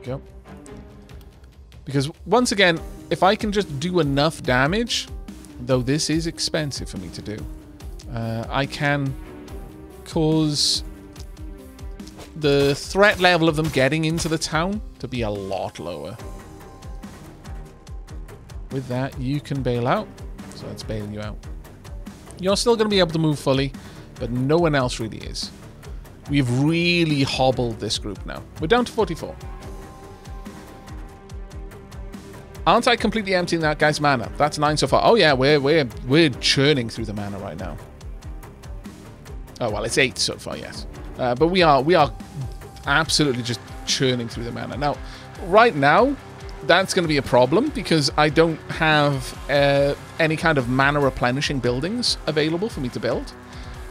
Go. Because once again, if I can just do enough damage, though this is expensive for me to do, I can cause the threat level of them getting into the town to be a lot lower. With that, you can bail out. So let's bail you out. You're still going to be able to move fully, but no one else really is. We've really hobbled this group now. We're down to 44. Aren't I completely emptying that guy's mana? That's 9 so far. Oh yeah, we're churning through the mana right now. Oh well, it's 8 so far, yes. But we are absolutely just churning through the mana. Now, right now, that's going to be a problem because I don't have any kind of mana replenishing buildings available for me to build.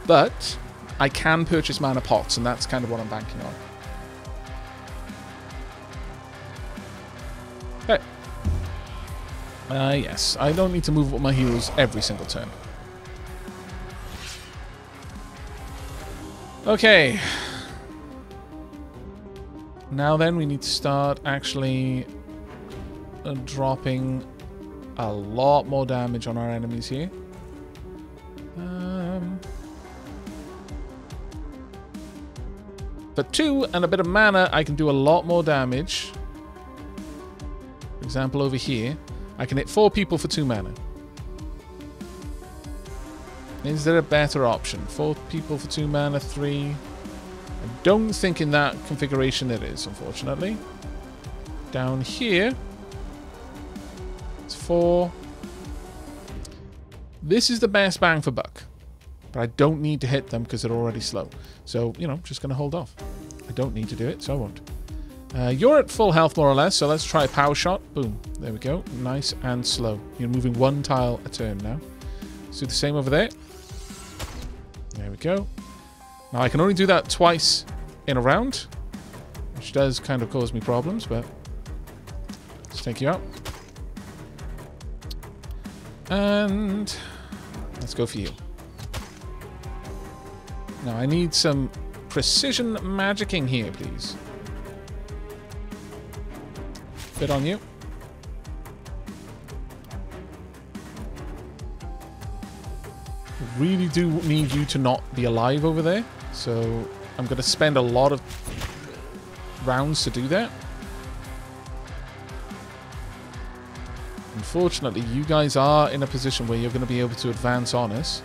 But I can purchase mana pots, and that's kind of what I'm banking on. Okay. Yes, I don't need to move up my heals every single turn. Okay. Now then, we need to start actually dropping a lot more damage on our enemies here. For 2 and a bit of mana, I can do a lot more damage. For example, over here, I can hit 4 people for 2 mana. Is there a better option? 4 people for 2 mana, 3. I don't think in that configuration it is, unfortunately. Down here, it's 4. This is the best bang for buck. But I don't need to hit them because they're already slow. So, you know, just going to hold off. I don't need to do it, so I won't. You're at full health, more or less, so let's try a power shot. Boom. There we go. Nice and slow. You're moving 1 tile a turn now. Let's do the same over there. There we go. Now, I can only do that twice in a round, which does kind of cause me problems, but let's take you out. And let's go for you. Now, I need some precision magicking here, please. Bit on you. Really do need you to not be alive over there. So I'm going to spend a lot of rounds to do that. Unfortunately, you guys are in a position where you're going to be able to advance on us.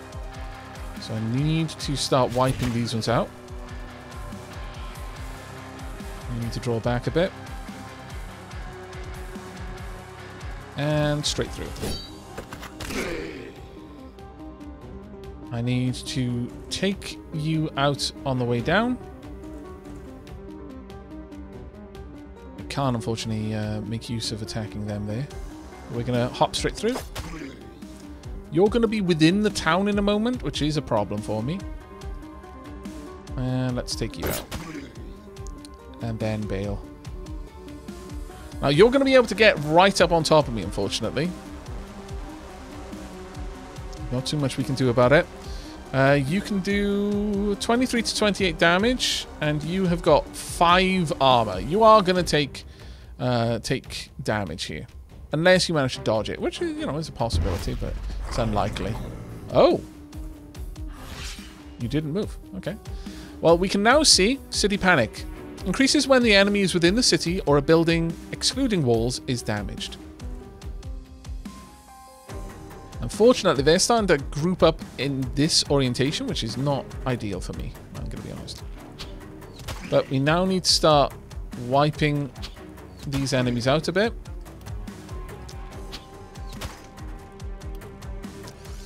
So I need to start wiping these ones out. I need to draw back a bit. And straight through. I need to take you out on the way down. I can't, unfortunately, make use of attacking them there. We're going to hop straight through. You're going to be within the town in a moment, which is a problem for me. And let's take you out. And then bail. Now, you're going to be able to get right up on top of me, unfortunately. Not too much we can do about it. You can do 23 to 28 damage, and you have got 5 armor. You are going to take damage here. Unless you manage to dodge it, which, you know, is a possibility, but it's unlikely. Oh! You didn't move. Okay. Well, we can now see City Panic. Increases when the enemy is within the city or a building, excluding walls, is damaged. Unfortunately, they're starting to group up in this orientation, which is not ideal for me, I'm going to be honest. But we now need to start wiping these enemies out a bit.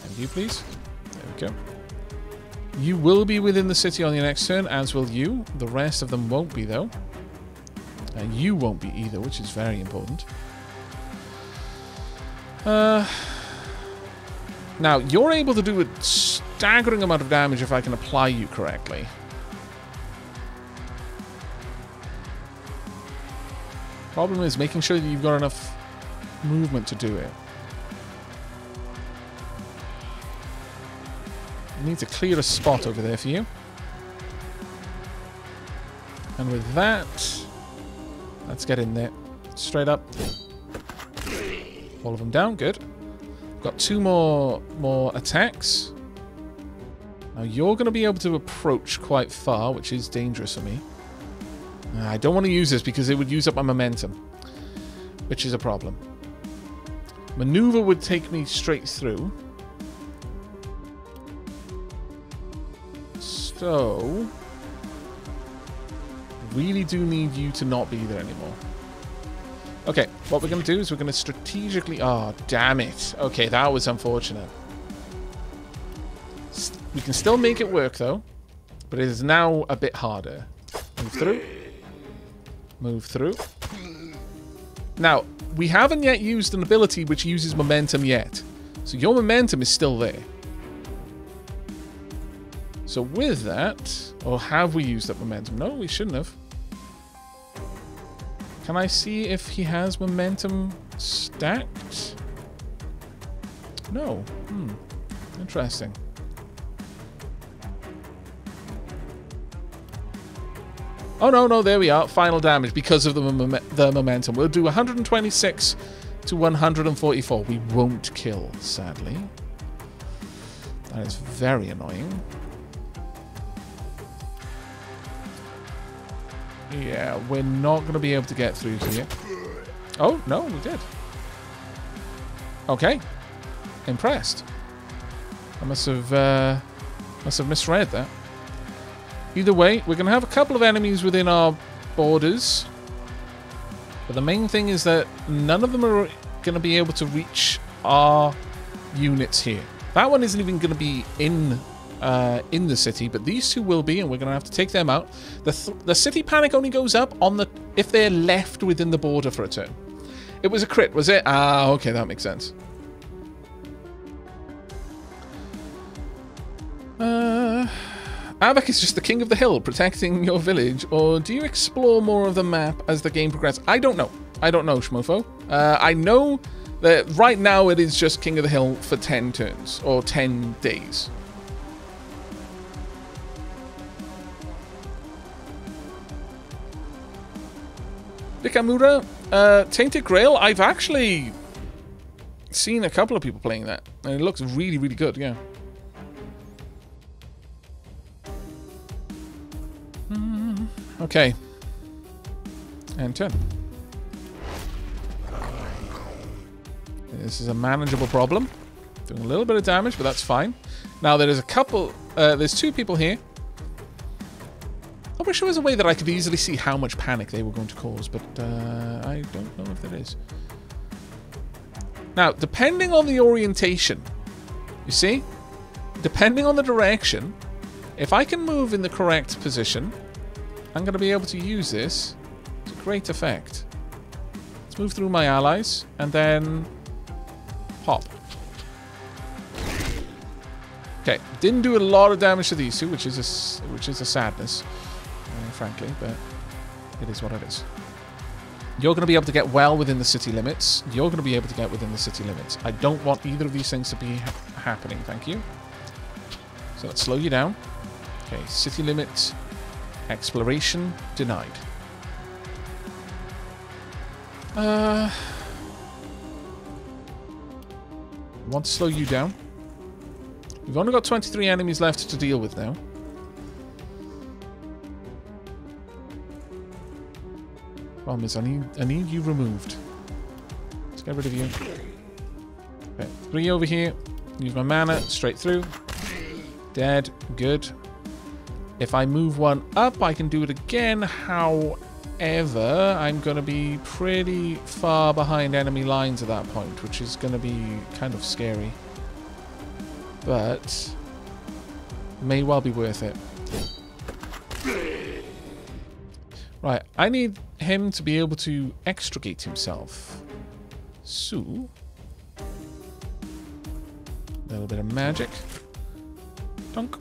And you, please. There we go. You will be within the city on your next turn, as will you. The rest of them won't be, though. And you won't be either, which is very important. Now, you're able to do a staggering amount of damage if I can apply you correctly. Problem is making sure that you've got enough movement to do it. I need to clear a spot over there for you. And with that, Let's get in there. Straight up. All of them down. Good. Got 2 more attacks. Now you're going to be able to approach quite far, which is dangerous for me. I don't want to use this because it would use up my momentum, which is a problem. Maneuver would take me straight through. So, really do need you to not be there anymore. Okay, what we're going to do is we're going to strategically... Oh, damn it. Okay, that was unfortunate. We can still make it work, though. But it is now a bit harder. Move through. Move through. Now, we haven't yet used an ability which uses momentum yet. So your momentum is still there. So with that... Or have we used up momentum? No, we shouldn't have. Can I see if he has momentum stacked? No. Interesting. Oh, no, there we are. Final damage because of the momentum. We'll do 126 to 144. We won't kill, sadly. That is very annoying. Yeah, we're not going to be able to get through here. Oh, no, we did. Okay. Impressed. I must have misread that. Either way, we're going to have a couple of enemies within our borders. But the main thing is that none of them are going to be able to reach our units here. That one isn't even going to be in the city, but these 2 will be, and we're going to have to take them out. The city panic only goes up on if they're left within the border for a turn. It was a crit, was it? Ah, okay, that makes sense. Aavak is just the king of the hill, protecting your village, or do you explore more of the map as the game progresses? I don't know. I don't know, Schmofo. I know that right now it is just king of the hill for 10 turns, or 10 days. Bikamura, Tainted Grail, I've actually seen a couple of people playing that, and it looks really, really good, yeah. Okay. And turn. This is a manageable problem. Doing a little bit of damage, but that's fine. Now, there is a couple... there's 2 people here. I wish there was a way that I could easily see how much panic they were going to cause, but I don't know if there is. Now, depending on the orientation, you see? Depending on the direction, if I can move in the correct position, I'm going to be able to use this to great effect. Let's move through my allies, and then pop. Okay, didn't do a lot of damage to these 2, which is a sadness, frankly, but it is what it is. You're going to be able to get well within the city limits. You're going to be able to get within the city limits. I don't want either of these things to be happening, thank you. So let's slow you down. Okay, city limit, exploration denied. Want to slow you down. We've only got 23 enemies left to deal with now. Problem is, I need you removed. Let's get rid of you. Okay, 3 over here. Use my mana, straight through. Dead, good. If I move 1 up, I can do it again. However, I'm going to be pretty far behind enemy lines at that point, which is going to be kind of scary. But may well be worth it. Right, I need him to be able to extricate himself. So, a little bit of magic. Dunk.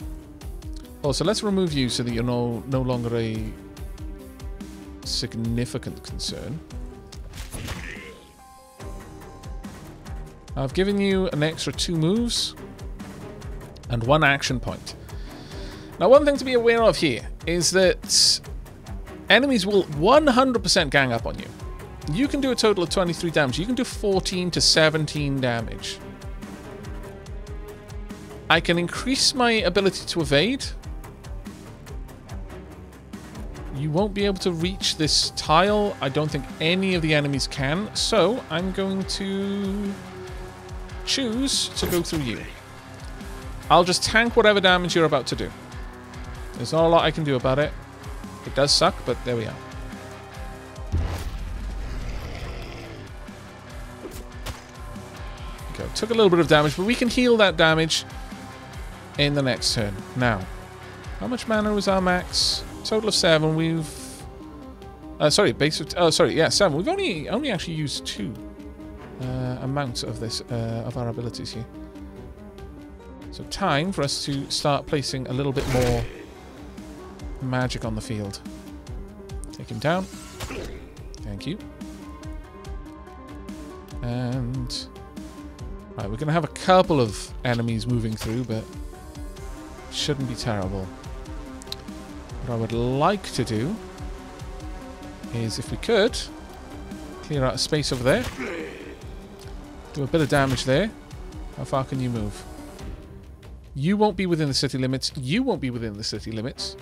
Also, let's remove you so that you're no longer a significant concern. I've given you an extra 2 moves and 1 action point. Now, one thing to be aware of here is that Enemies will 100% gang up on you. You can do a total of 23 damage. You can do 14 to 17 damage. I can increase my ability to evade. You won't be able to reach this tile. I don't think any of the enemies can. So I'm going to choose to go through you. I'll just tank whatever damage you're about to do. There's not a lot I can do about it. It does suck, but there we are. Okay, took a little bit of damage, but we can heal that damage in the next turn. Now, how much mana was our max? Total of 7. We've... sorry, base of... Oh, sorry, yeah, 7. We've only actually used 2 amounts of this, of our abilities here. So time for us to start placing a little bit more magic on the field. Take him down. Thank you. And... Right, we're going to have a couple of enemies moving through, but it shouldn't be terrible. What I would like to do is, if we could, clear out a space over there. Do a bit of damage there. How far can you move? You won't be within the city limits. You won't be within the city limits.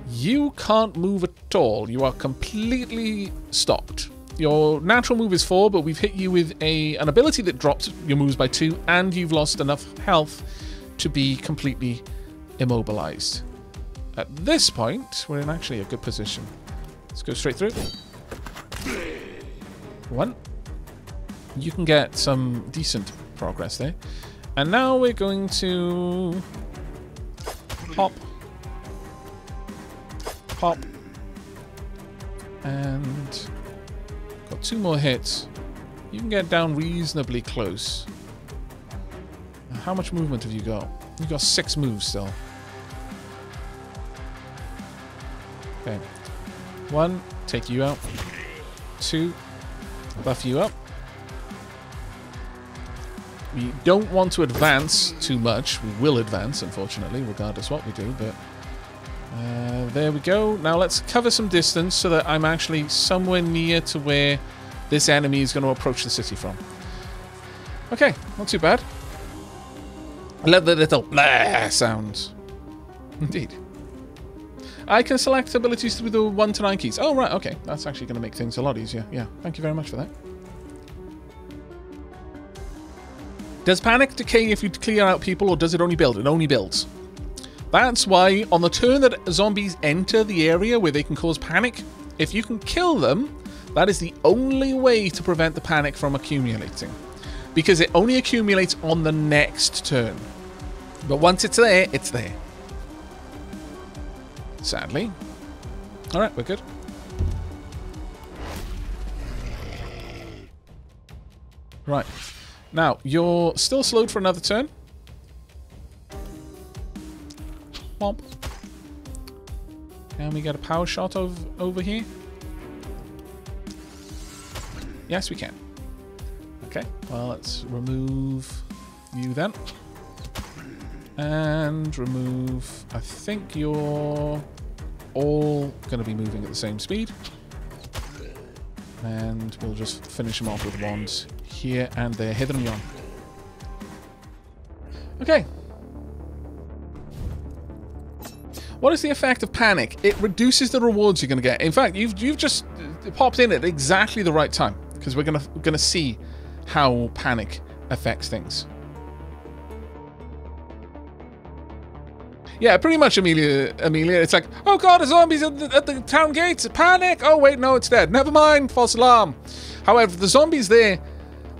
You can't move at all. You are completely stopped. Your natural move is 4, but we've hit you with an ability that drops your moves by 2, and you've lost enough health to be completely immobilized. At this point, we're in actually a good position. Let's go straight through. 1. You can get some decent progress there. And now we're going to pop, pop, and got 2 more hits. You can get down reasonably close. How much movement have you got? You've got 6 moves still. Okay. 1, take you out. 2, buff you up. We don't want to advance too much. We will advance, unfortunately, regardless what we do, but there we go. Now let's cover some distance so that I'm actually somewhere near to where this enemy is going to approach the city from. Okay, not too bad. I love the little blah sound. Indeed. I can select abilities through the 1 to 9 keys. Oh, right, okay. That's actually going to make things a lot easier. Yeah, thank you very much for that. Does panic decay if you clear out people, or does it only build? It only builds. That's why on the turn that zombies enter the area where they can cause panic, if you can kill them, that is the only way to prevent the panic from accumulating. Because it only accumulates on the next turn. But once it's there, it's there. Sadly. Alright, we're good. Right. Now, you're still slowed for another turn. Womp. Can we get a power shot over here? Yes, we can. Okay, well, let's remove you then. And remove... I think you're all going to be moving at the same speed. And we'll just finish them off with wands here and there. Hither and yon. Okay. What is the effect of panic? It reduces the rewards you're going to get. In fact, you've just popped in at exactly the right time, because we're gonna see how panic affects things. Yeah, pretty much, Amelia. It's like, oh god, a zombie's at the town gates. Panic! Oh wait, no, it's dead. Never mind, false alarm. However, the zombie's there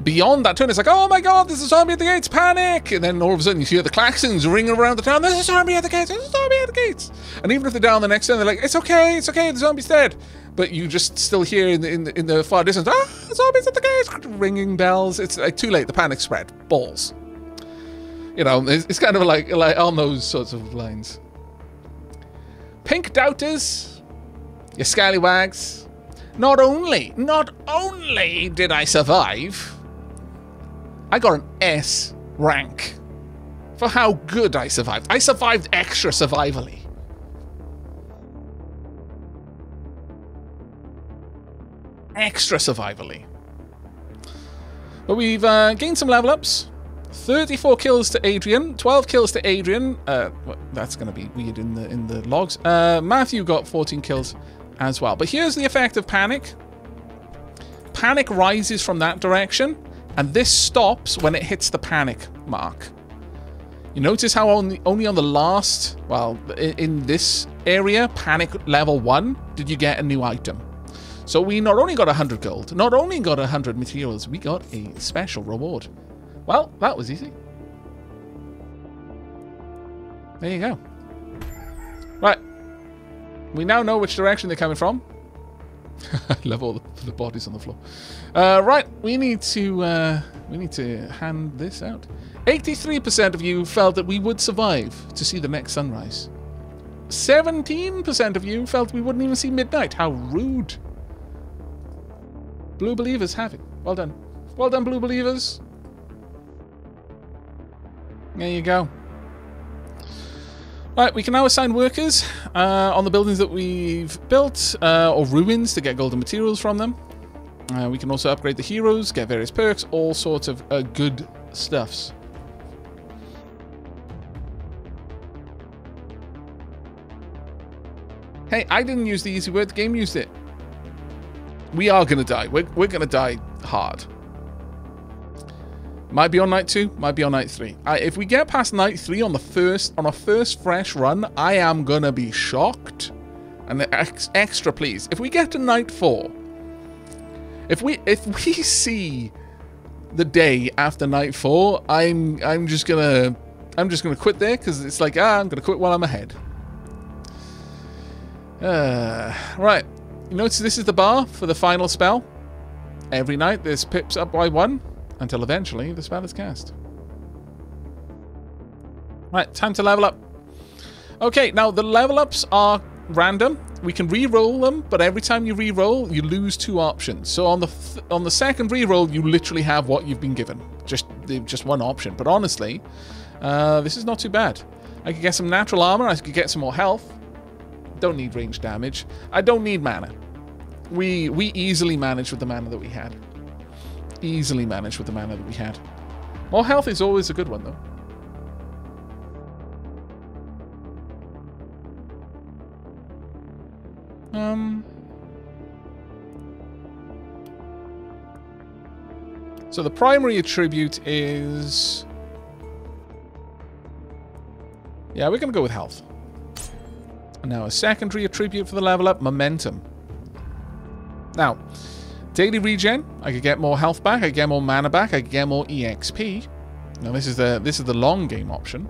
beyond that turn. It's like, oh my god, there's a zombie at the gates. Panic! And then all of a sudden you hear the klaxons ringing around the town. There's a zombie at the gates. There's a zombie at the gates. And even if they're down the next turn, they're like, it's okay, the zombie's dead. But you just still hear in the far distance, zombies at the gates, ringing bells. It's like too late. The panic spread. Balls. You know, it's kind of like on those sorts of lines. Pink doubters, you scallywags. Not only did I survive, I got an S rank for how good I survived. I survived extra survivally. extra survivally. But we've gained some level ups. 34 kills to Adrian, 12 kills to Adrian. Well, that's going to be weird in the logs. Matthew got 14 kills as well. But here's the effect of panic. Panic rises from that direction, and this stops when it hits the panic mark. You notice how only on the last, well, in this area, panic level 1, did you get a new item. So we not only got 100 gold, not only got 100 materials, we got a special reward. Well, that was easy. There you go. Right. We now know which direction they're coming from. I love all the bodies on the floor. Right, we need to hand this out. 83% of you felt that we would survive to see the next sunrise. 17% of you felt we wouldn't even see midnight. How rude. Blue believers have it. Well done. Well done, blue believers. There you go. Right, we can now assign workers on the buildings that we've built, or ruins to get golden materials from them. We can also upgrade the heroes, get various perks, all sorts of good stuffs. Hey, I didn't use the easy word, the game used it. We are going to die. We're going to die hard. Might be on night 2, might be on night 3. If we get past night 3 on our first fresh run, I am going to be shocked. And extra pleased. If we get to night 4, if we see the day after night 4, I'm just gonna quit there, because it's like, I'm gonna quit while I'm ahead. Right. You notice this is the bar for the final spell. Every night this pips up by 1 until eventually the spell is cast. Right, time to level up. Okay, now the level ups are random. We can re-roll them, but every time you re-roll, you lose 2 options. So on the second re-roll, you literally have what you've been given. Just one option. But honestly, this is not too bad. I could get some natural armor. I could get some more health. Don't need range damage. I don't need mana. We easily managed with the mana that we had. Easily managed with the mana that we had. More health is always a good one, though. So the primary attribute is... yeah, we're going to go with health. And now a secondary attribute for the level up, momentum. Now, daily regen, I could get more health back, I could get more mana back, I could get more EXP. Now this is the long game option.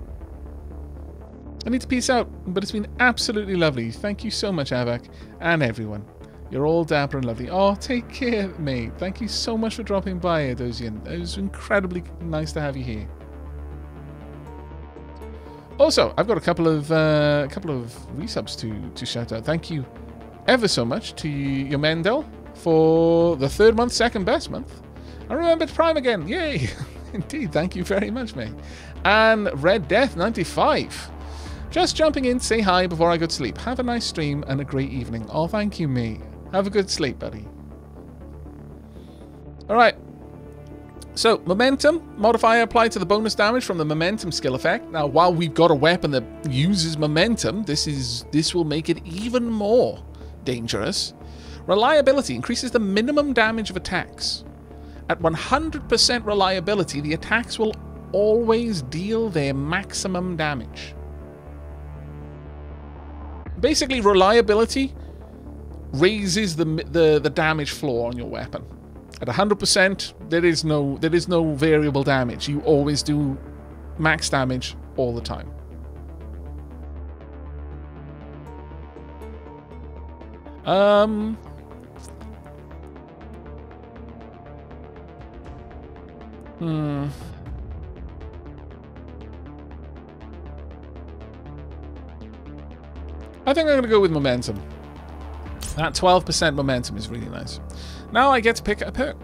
I need to peace out, but it's been absolutely lovely. Thank you so much, Aavak, and everyone. You're all dapper and lovely. Oh, take care, mate. Thank you so much for dropping by, Adosian. It was incredibly nice to have you here. Also, I've got a couple of resubs to shout out. Thank you ever so much to your Mendel for the 3rd month, 2nd best month. I remembered Prime again. Yay! Indeed, thank you very much, mate. And Red Death 95. Just jumping in to say hi before I go to sleep. Have a nice stream and a great evening. Oh, thank you, mate. Have a good sleep, buddy. Alright. So, momentum. Modifier applied to the bonus damage from the momentum skill effect. Now, while we've got a weapon that uses momentum, this will make it even more dangerous. Reliability increases the minimum damage of attacks. At 100% reliability, the attacks will always deal their maximum damage. Basically, reliability raises the damage floor on your weapon. At 100%, there is no variable damage. You always do max damage all the time. I think I'm going to go with momentum. That 12% momentum is really nice. Now I get to pick a perk.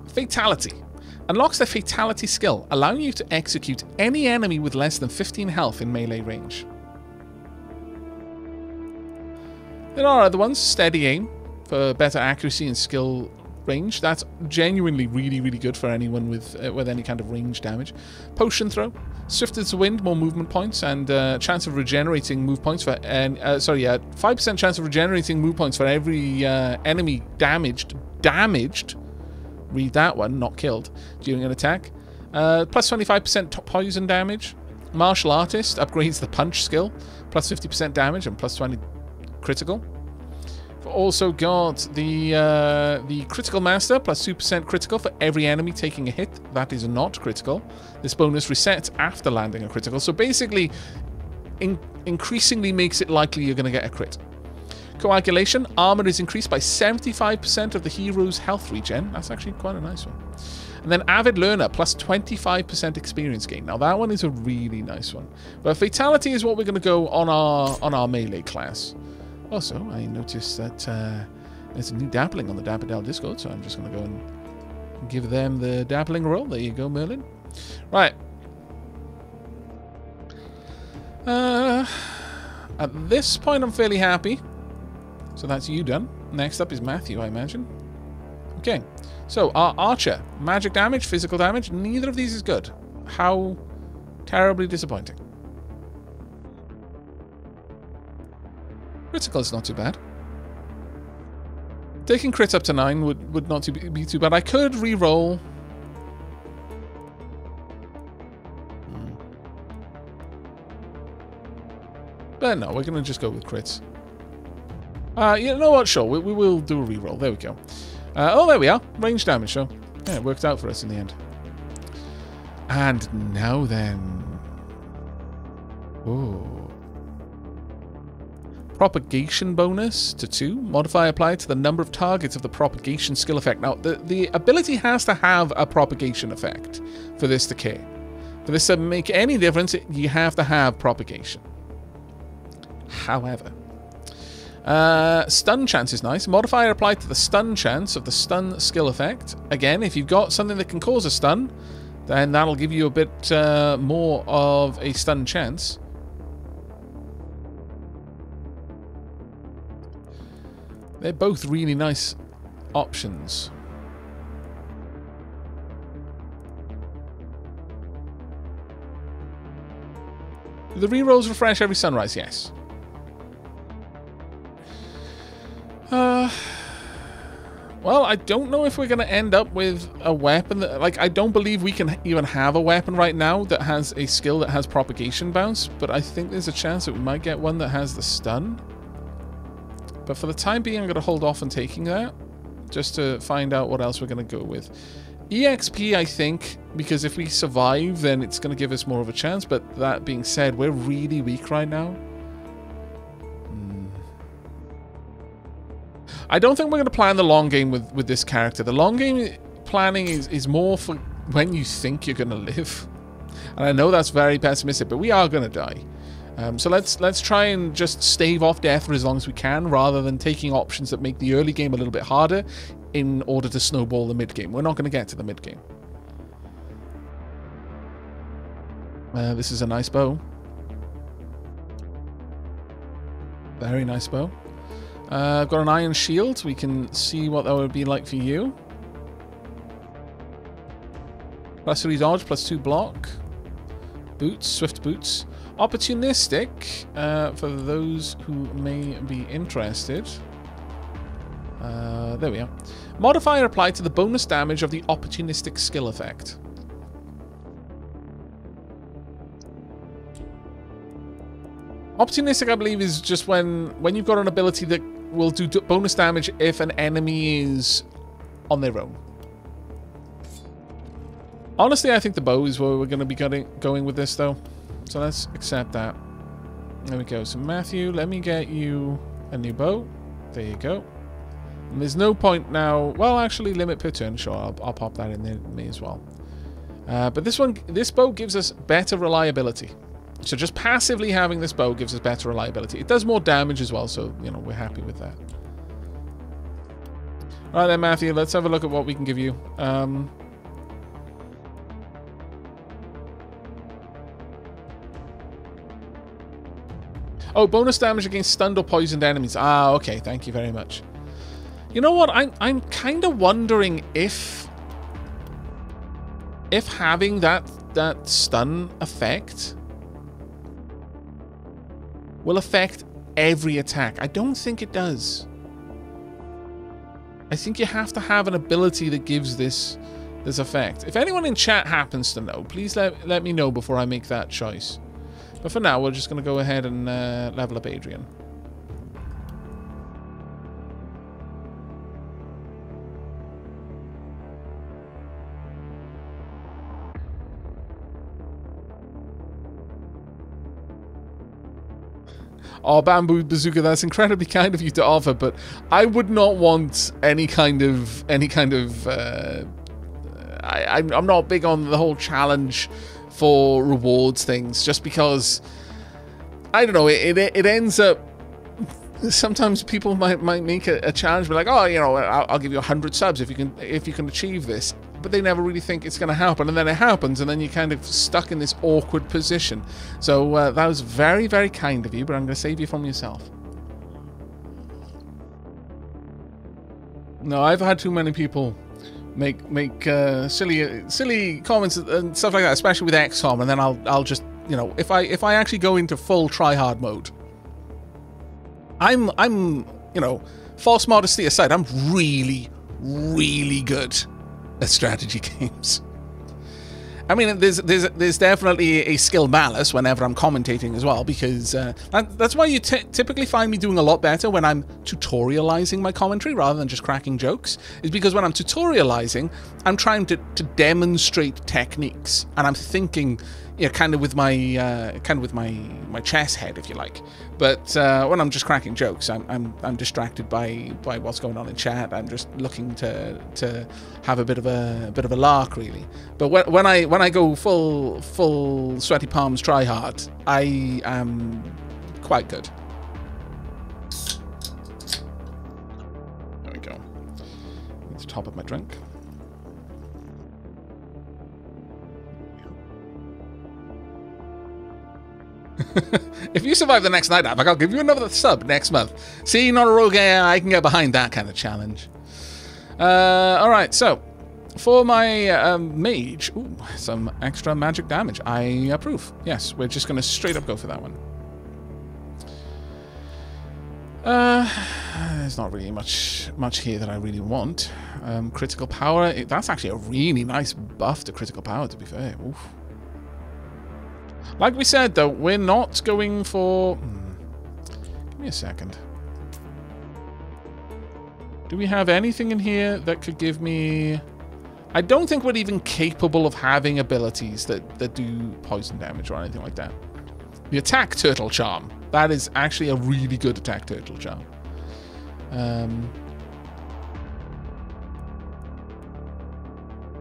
Fatality. Unlocks the Fatality skill, allowing you to execute any enemy with less than 15 health in melee range. There are other ones. Steady aim. for better accuracy and skill range. That's genuinely really, really good for anyone with any kind of range damage. Potion throw, swift as the wind, more movement points, and chance of regenerating move points for 5% chance of regenerating move points for every enemy damaged. Read that one, not killed during an attack. Plus 25% poison damage. Martial Artist upgrades the punch skill, plus 50% damage and plus 20 critical. We've also got the Critical Master, plus 2% critical for every enemy taking a hit. That is not critical. This bonus resets after landing a critical, so basically increasingly makes it likely you're going to get a crit. Coagulation, armor is increased by 75% of the hero's health regen. That's actually quite a nice one. And then Avid Learner, plus 25% experience gain. Now that one is a really nice one. But Fatality is what we're going to go on our melee class. Also, I noticed that there's a new Dappling on the Dapperdale Discord, so I'm just going to go and give them the Dappling roll. There you go, Merlin. Right. At this point, I'm fairly happy. So that's you done. Next up is Matthew, I imagine. Okay. So, our Archer. Magic damage, physical damage. Neither of these is good. How terribly disappointing. Critical is not too bad. Taking crit up to 9 would not be too bad. I could re-roll. But no, we're going to just go with crits. You know what? Sure, we will do a re-roll. There we go. Oh, there we are. Range damage, so yeah, it worked out for us in the end. And now then. Oh. Propagation bonus to 2. Modifier applied to the number of targets of the propagation skill effect. Now, the ability has to have a propagation effect for this to care. For this to make any difference, you have to have propagation. However, stun chance is nice. Modifier applied to the stun chance of the stun skill effect. Again, if you've got something that can cause a stun, then that'll give you a bit more of a stun chance. They're both really nice options. Do the rerolls refresh every sunrise? Yes. Well, I don't know if we're going to end up with a weapon that, like, I don't believe we can even have a weapon right now that has a skill that has propagation bounce, but I think there's a chance that we might get one that has the stun. But for the time being, I'm going to hold off on taking that, just to find out what else we're going to go with. EXP, I think, because if we survive, then it's going to give us more of a chance, but that being said, we're really weak right now. I don't think we're going to plan the long game with this character. The long game planning is more for when you think you're going to live. And I know that's very pessimistic, but we are going to die. So let's try and just stave off death for as long as we can, rather than taking options that make the early game a little bit harder in order to snowball the mid game. We're not going to get to the mid game. This is a nice bow. Very nice bow. I've got an iron shield. We can see what that would be like for you. Plus 3 dodge, plus 2 block. Boots, swift boots. Opportunistic, for those who may be interested. There we are. Modifier applied to the bonus damage of the opportunistic skill effect. Opportunistic, I believe, is just when you've got an ability that will do bonus damage if an enemy is on their own. Honestly, I think the bow is where we're going to be going with this, though. So let's accept that. There we go. So Matthew, let me get you a new bow. There you go. And there's no point now. Well, actually, limit per turn. Sure, I'll pop that in there me as well. But this bow gives us better reliability. So just passively having this bow gives us better reliability. It does more damage as well, so, you know, we're happy with that. All right then, Matthew, let's have a look at what we can give you. Oh, bonus damage against stunned or poisoned enemies. Ah, okay, thank you very much. You know what? I'm kind of wondering if having that stun effect will affect every attack. I don't think it does. I think you have to have an ability that gives this effect. If anyone in chat happens to know, please let me know before I make that choice. But for now, we're just going to go ahead and level up Adrian. Oh, Bamboo Bazooka, that's incredibly kind of you to offer, but I would not want any kind of I'm not big on the whole challenge for rewards things, just because I don't know, it ends up sometimes people might make a challenge, be like, oh, you know, I'll give you 100 subs if you can achieve this, but they never really think it's going to happen, and then it happens, and then you're kind of stuck in this awkward position. So that was very, very kind of you, but I'm going to save you from yourself. No, I've had too many people make silly comments and stuff like that, especially with XCOM, and then I'll just, you know, if I actually go into full try-hard mode, I'm you know, false modesty aside, I'm really, really good at strategy games. I mean, there's definitely a skill malice whenever I'm commentating as well, because that's why you typically find me doing a lot better when I'm tutorializing my commentary rather than just cracking jokes, is because when I'm tutorializing, I'm trying to demonstrate techniques, and I'm thinking, yeah, kind of with my chess head, if you like. But when I'm just cracking jokes, I'm distracted by what's going on in chat. I'm just looking to have a bit of a lark, really. But when I go full sweaty palms, try hard, I am quite good. There we go. At the top of my drink. If you survive the next night, Aavak, I'll give you another sub next month. See, not a rogue AI, I can get behind that kind of challenge. Alright, so for my mage, ooh, some extra magic damage. I approve. Yes, we're just going to straight up go for that one. There's not really much here that I really want. Critical power, that's actually a really nice buff to critical power, to be fair. Oof. Like we said, though, we're not going for... Give me a second. Do we have anything in here that could give me... I don't think we're even capable of having abilities that do poison damage or anything like that. The attack turtle charm. That is actually a really good attack turtle charm.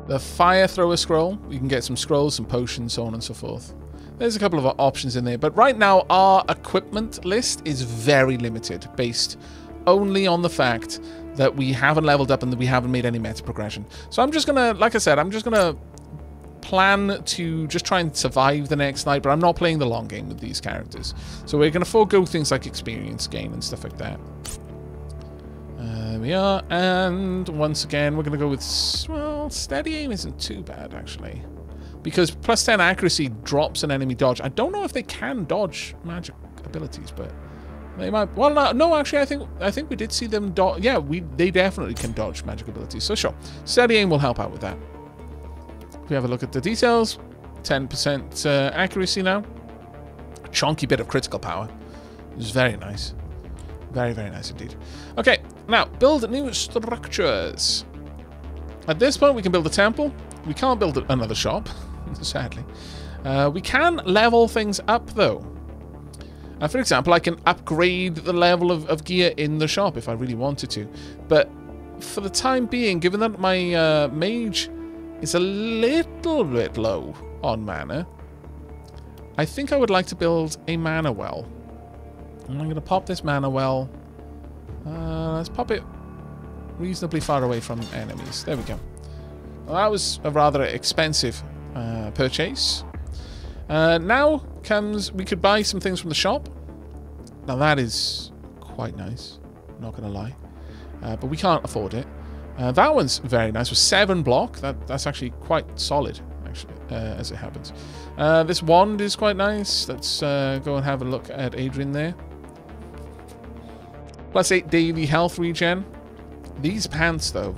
The fire thrower scroll. We can get some scrolls, some potions, so on and so forth. There's a couple of options in there, but right now our equipment list is very limited, based only on the fact that we haven't leveled up and that we haven't made any meta progression. So I'm just gonna, like I said, I'm just gonna plan to just try and survive the next night, but I'm not playing the long game with these characters. So we're gonna forego things like experience gain and stuff like that. There we are, and once again we're gonna go with, well, steady aim isn't too bad actually, because plus 10 accuracy drops an enemy dodge. I don't know if they can dodge magic abilities, but they might. Well, no, actually, I think we did see them dodge. Yeah, they definitely can dodge magic abilities. So sure, steady aim will help out with that. If we have a look at the details, 10% accuracy now. A chunky bit of critical power. It's very nice. Very, very nice indeed. Okay, now build new structures. At this point, we can build a temple. We can't build another shop, sadly. We can level things up, though. For example, I can upgrade the level of gear in the shop if I really wanted to. But for the time being, given that my mage is a little bit low on mana, I think I would like to build a mana well. And I'm going to pop this mana well. Let's pop it reasonably far away from enemies. There we go. Well, that was a rather expensive purchase. Now comes, we could buy some things from the shop. Now that is quite nice, not going to lie. but we can't afford it. That one's very nice with 7 block. That's actually quite solid, actually, as it happens. This wand is quite nice. Let's go and have a look at Adrian there. +8 daily health regen. These pants, though,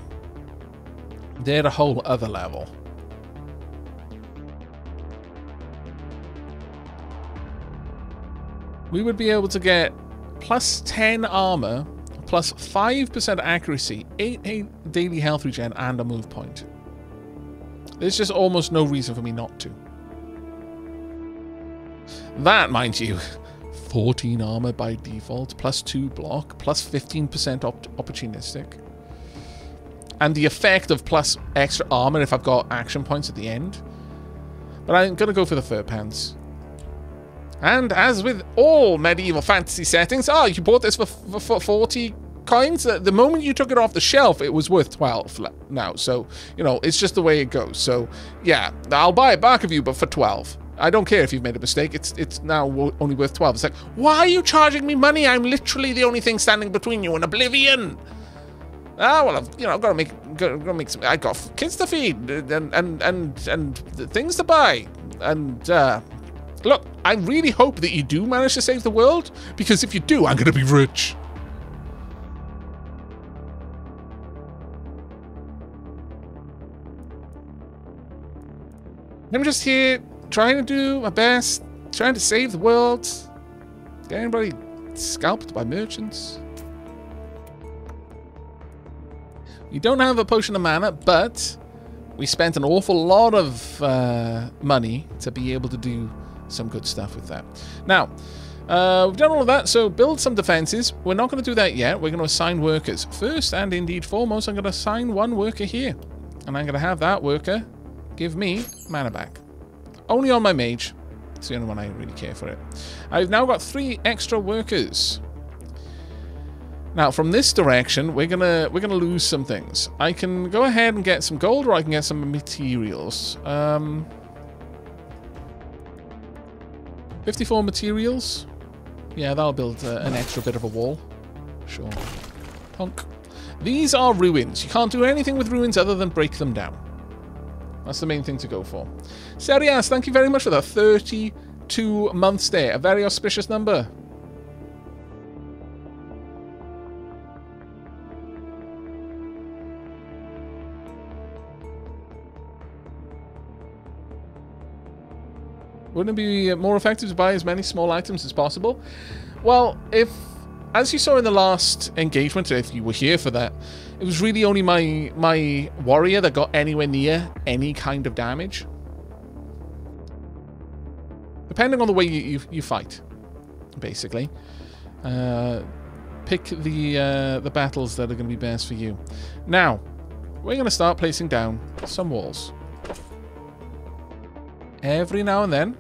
they're a whole other level. We would be able to get +10 armor, +5% accuracy, 8 daily health regen, and a move point. There's just almost no reason for me not to. That, mind you, 14 armor by default, +2 block, +15% opportunistic. And the effect of plus extra armor if I've got action points at the end. But I'm going to go for the fur pants. And as with all medieval fantasy settings, you bought this for 40 coins? The moment you took it off the shelf, it was worth 12 now. So, you know, it's just the way it goes. So, yeah, I'll buy it back of you, but for 12. I don't care if you've made a mistake. It's now only worth 12. It's like, why are you charging me money? I'm literally the only thing standing between you and oblivion. Well, I've got to make some. I got kids to feed and things to buy. And look, I really hope that you do manage to save the world, because if you do, I'm going to be rich. I'm just here trying to do my best, trying to save the world. Get anybody scalped by merchants? We don't have a potion of mana, but we spent an awful lot of money to be able to do some good stuff with that. Now, we've done all of that, so build some defenses. We're not going to do that yet. We're going to assign workers. First, and indeed foremost, I'm going to assign one worker here. And I'm going to have that worker give me mana back. Only on my mage. It's the only one I really care for it. I've now got 3 extra workers. Now, from this direction, we're gonna lose some things. I can go ahead and get some gold, or I can get some materials. 54 materials. Yeah, that'll build an extra bit of a wall. Sure. Punk. These are ruins. You can't do anything with ruins other than break them down. That's the main thing to go for. Serias, thank you very much for that. 32 months there. A very auspicious number. Wouldn't it be more effective to buy as many small items as possible? Well, as you saw in the last engagement, if you were here for that, it was really only my warrior that got anywhere near any kind of damage. Depending on the way you fight, basically. Pick the battles that are going to be best for you. Now, we're going to start placing down some walls. Every now and then,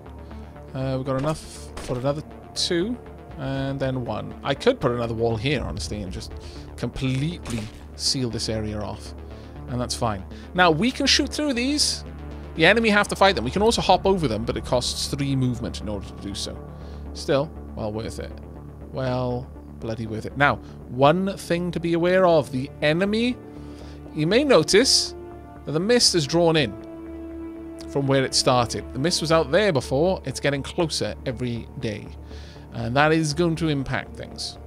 we've got enough for another 2, and then 1. I could put another wall here, honestly, and just completely seal this area off, and that's fine. Now, we can shoot through these. The enemy have to fight them. We can also hop over them, but it costs 3 movement in order to do so. Still, well worth it. Well, bloody worth it. Now, one thing to be aware of. The enemy, you may notice that the mist is drawn in from where it started. The mist was out there before. It's getting closer every day. And that is going to impact things.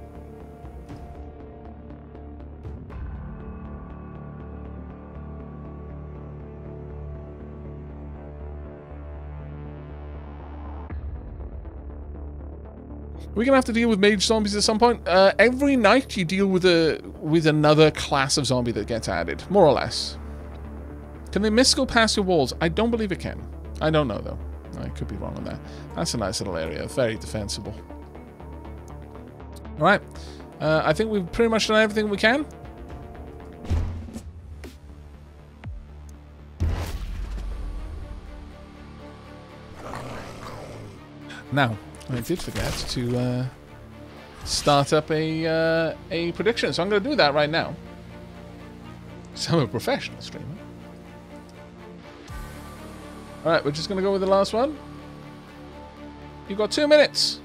We're going to have to deal with mage zombies at some point. Every night you deal with another class of zombie that gets added, more or less. Can the mist go past your walls? I don't believe it can. I don't know, though. I could be wrong on that. That's a nice little area. Very defensible. Alright. I think we've pretty much done everything we can. Now, I did forget to start up a prediction, so I'm going to do that right now. So I'm a professional streamer. Alright, we're just going to go with the last one. You've got 2 minutes.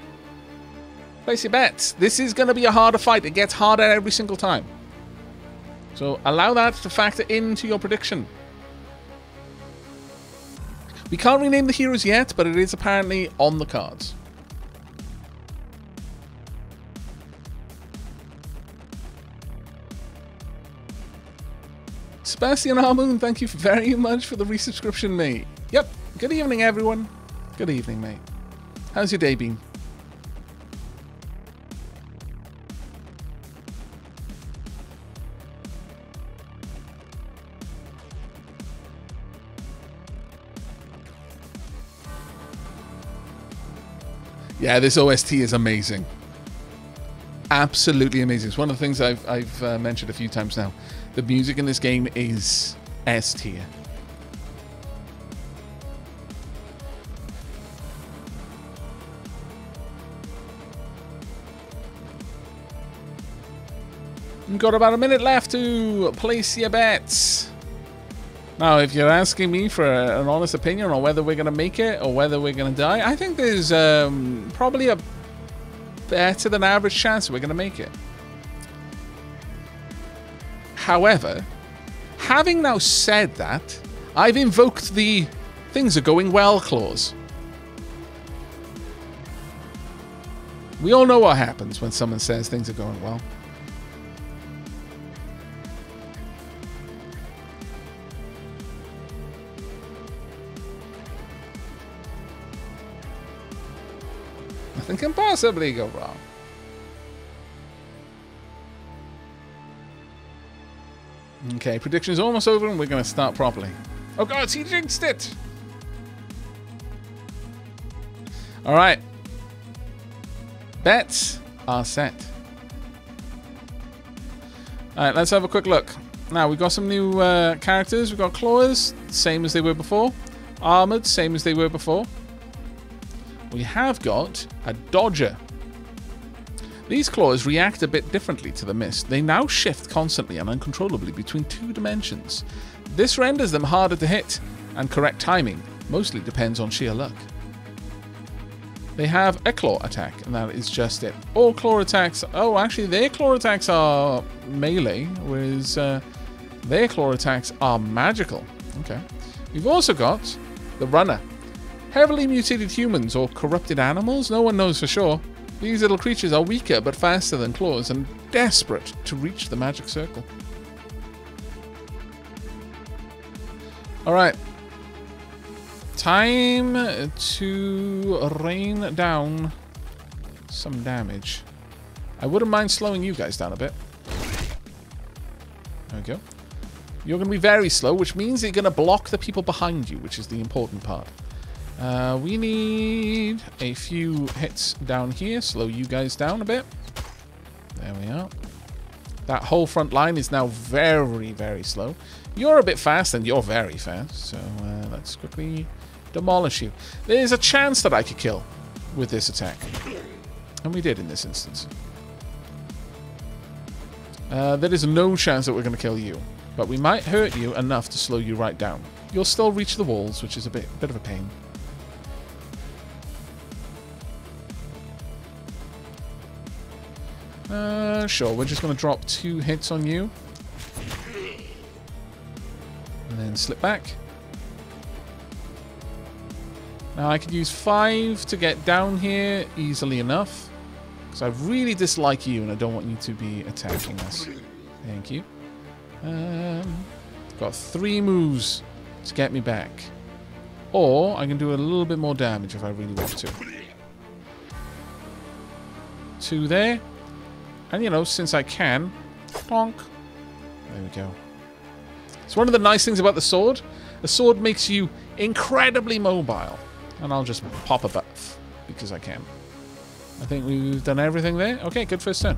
Place your bets. This is going to be a harder fight. It gets harder every single time. So allow that to factor into your prediction. We can't rename the heroes yet, but it is apparently on the cards. Sebastian Harmoon, thank you very much for the resubscription, mate. Yep. Good evening, everyone. Good evening, mate. How's your day been? Yeah, this OST is amazing. Absolutely amazing. It's one of the things I've mentioned a few times now. The music in this game is S tier. You've got about a minute left to place your bets. Now, if you're asking me for an honest opinion on whether we're going to make it or whether we're going to die, I think there's probably a better than average chance we're going to make it. However, having now said that, I've invoked the things are going well clause. We all know what happens when someone says things are going well. Nothing can possibly go wrong. Okay, prediction is almost over and we're going to start properly. Oh god, he jinxed it! Alright. Bets are set. Alright, let's have a quick look. Now, we've got some new characters. We've got claws, same as they were before. Armored, same as they were before. We have got a dodger. These claws react a bit differently to the mist. They now shift constantly and uncontrollably between two dimensions. This renders them harder to hit, and correct timing mostly depends on sheer luck. They have a claw attack, and that is just it. All claw attacks... Oh, actually, their claw attacks are melee, whereas their claw attacks are magical. Okay. We've also got the runner. Heavily mutated humans or corrupted animals? No one knows for sure. These little creatures are weaker but faster than claws and desperate to reach the magic circle. Alright. Time to rain down some damage. I wouldn't mind slowing you guys down a bit. There we go. You're going to be very slow, which means you're going to block the people behind you, which is the important part. We need a few hits down here. Slow you guys down a bit. There we are. That whole front line is now very, very slow. You're a bit fast and you're very fast. So let's quickly demolish you. There's a chance that I could kill with this attack. And we did in this instance. There is no chance that we're going to kill you. But we might hurt you enough to slow you right down. You'll still reach the walls, which is a bit of a pain. Sure, we're just going to drop 2 hits on you. And then slip back. Now I could use 5 to get down here easily enough. Because I really dislike you and I don't want you to be attacking us. Thank you. Got 3 moves to get me back. Or I can do a little bit more damage if I really want to. 2 there. And, you know, since I can, bonk. There we go. It's one of the nice things about the sword. The sword makes you incredibly mobile. And I'll just pop a buff because I can. I think we've done everything there. Okay, good first turn.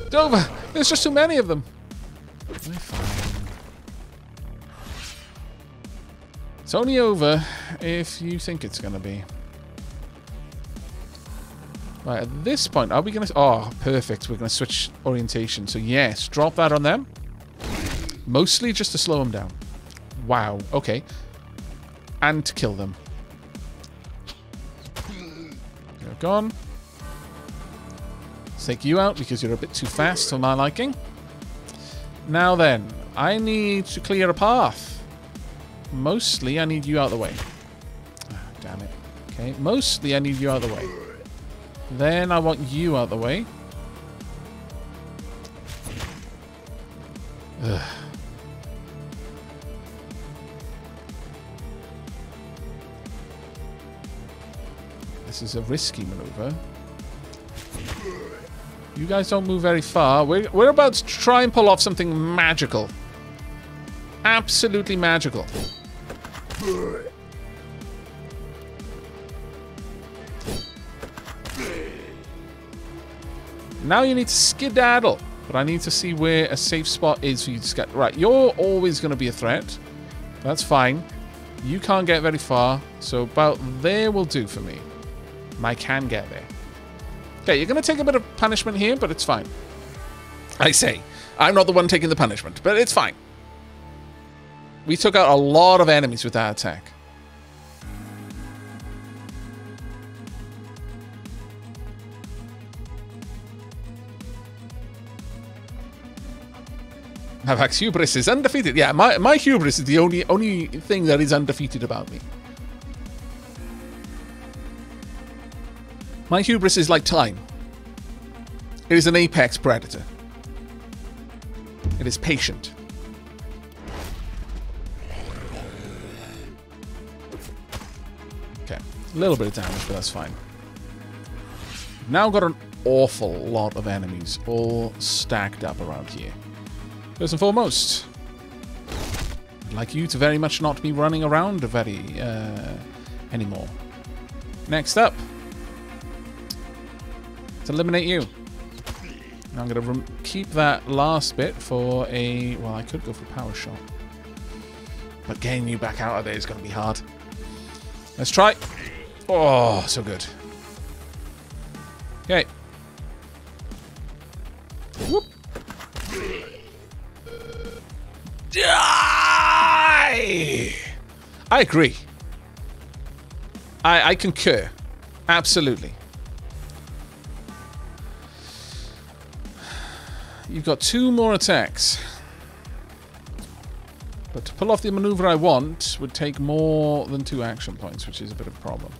It's over. There's just too many of them. We're fine. It's only over if you think it's going to be. Right, at this point, are we going to... Oh, perfect. We're going to switch orientation. So, yes, drop that on them. Mostly just to slow them down. Wow, okay. And to kill them. You're gone. Let's take you out because you're a bit too fast for my liking. Now then, I need to clear a path. Mostly, I need you out of the way. Oh, damn it. Okay, mostly I need you out of the way. Then I want you out of the way. Ugh. This is a risky maneuver. You guys don't move very far. We're about to try and pull off something magical. Absolutely magical. Now you need to skedaddle. But I need to see where a safe spot is for you to skedaddle. Right, you're always going to be a threat. That's fine. You can't get very far. So about there will do for me. And I can get there. Okay, you're going to take a bit of punishment here, but it's fine. I say, I'm not the one taking the punishment, but it's fine. We took out a lot of enemies with that attack. Aavak's hubris is undefeated. Yeah, my hubris is the only thing that is undefeated about me. My hubris is like time. It is an apex predator. It is patient. Okay, a little bit of damage, but that's fine. Now got an awful lot of enemies all stacked up around here. First and foremost, I'd like you to very much not be running around anymore. Next up, to eliminate you. Now I'm going to keep that last bit for a... Well, I could go for power shot. But getting you back out of there is going to be hard. Let's try. Oh, so good. Okay. Whoop. Die! I agree. I concur. Absolutely. You've got 2 more attacks. But to pull off the maneuver I want would take more than 2 action points, which is a bit of a problem.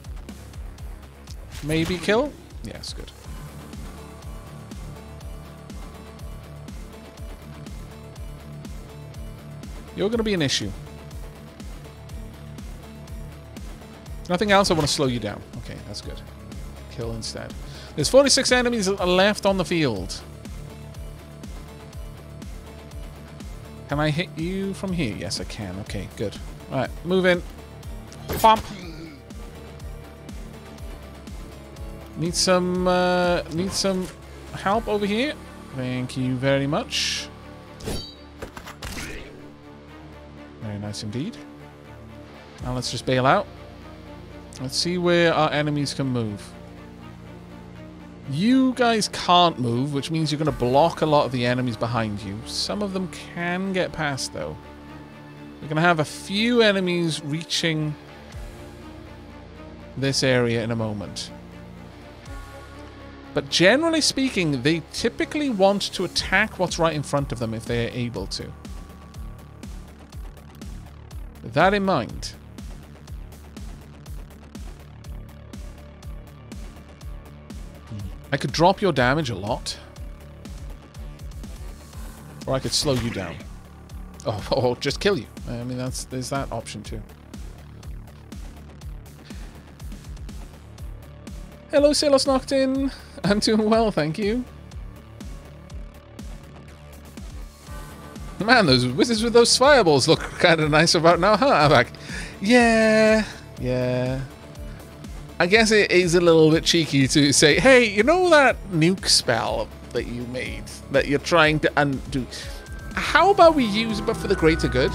Maybe kill? Yes, good. You're going to be an issue. Nothing else, I want to slow you down. Okay, that's good. Kill instead. There's 46 enemies left on the field. Can I hit you from here? Yes, I can. Okay, good. Alright, move in. Pump. Need some help over here. Thank you very much. Very nice indeed. Now let's just bail out. Let's see where our enemies can move. You guys can't move, which means you're going to block a lot of the enemies behind you. Some of them can get past, though. We're going to have a few enemies reaching this area in a moment. But generally speaking, they typically want to attack what's right in front of them if they're able to. With that in mind... I could drop your damage a lot. Or I could slow you down. Or just kill you. I mean, there's that option too. Hello, Sailors Noctin. I'm doing well, thank you. Man, those wizards with those fireballs look kind of nice about now, huh, Aavak? Yeah. I guess it is a little bit cheeky to say, hey, you know that nuke spell that you made, that you're trying to undo? How about we use it, but for the greater good?